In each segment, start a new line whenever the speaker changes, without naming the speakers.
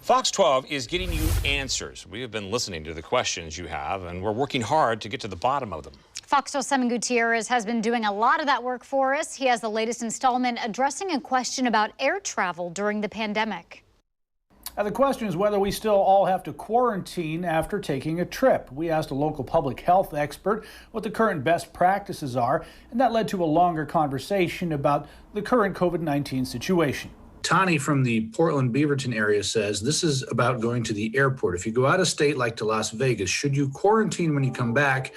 Fox 12 is getting you answers. We have been listening to the questions you have, and we're working hard to get to the bottom of them.
Fox 12's Simon Gutierrez has been doing a lot of that work for us. He has the latest installment addressing a question about air travel during the pandemic.
The question is whether we still all have to quarantine after taking a trip. We asked a local public health expert what the current best practices are, and that led to a longer conversation about the current COVID-19 situation.
Tani from the Portland Beaverton area says this is about going to the airport. If you go out of state like to Las Vegas, should you quarantine when you come back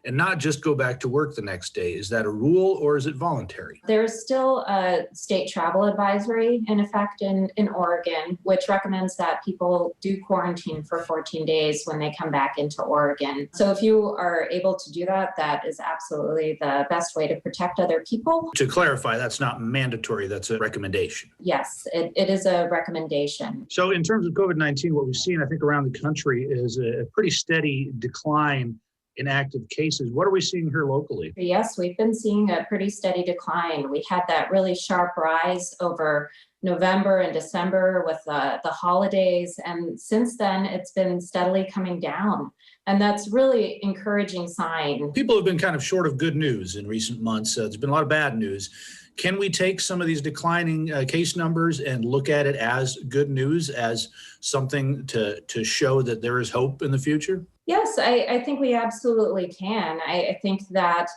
and not just go back to work the next day? Is that a rule or is it voluntary?
There's still a state travel advisory in effect in Oregon, which recommends that people do quarantine for 14 days when they come back into Oregon. So if you are able to do that, that is absolutely the best way to protect other people.
To clarify, that's not mandatory, that's a recommendation.
Yes, it is a recommendation.
So in terms of COVID-19, what we've seen, I think, around the country is a pretty steady decline in active cases. What are we seeing here locally?
Yes, we've been seeing a pretty steady decline. We had that really sharp rise over November and December with the holidays, and since then it's been steadily coming down, and that's really encouraging sign.
People have been kind of short of good news in recent months. There's been a lot of bad news. Can we take some of these declining case numbers and look at it as good news, as something to show that there is hope in the future?
Yes, I think we absolutely can. I think that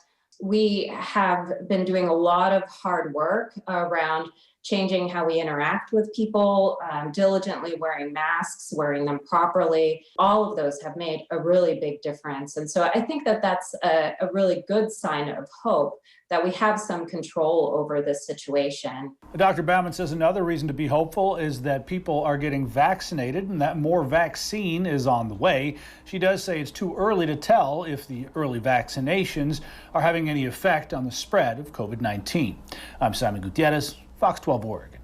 we have been doing a lot of hard work around changing how we interact with people, diligently wearing masks, wearing them properly. All of those have made a really big difference. And so I think that that's a really good sign of hope that we have some control over this situation.
Dr. Bauman says another reason to be hopeful is that people are getting vaccinated and that more vaccine is on the way. She does say it's too early to tell if the early vaccinations are having any effect on the spread of COVID-19. I'm Simon Gutierrez, Fox 12 Oregon.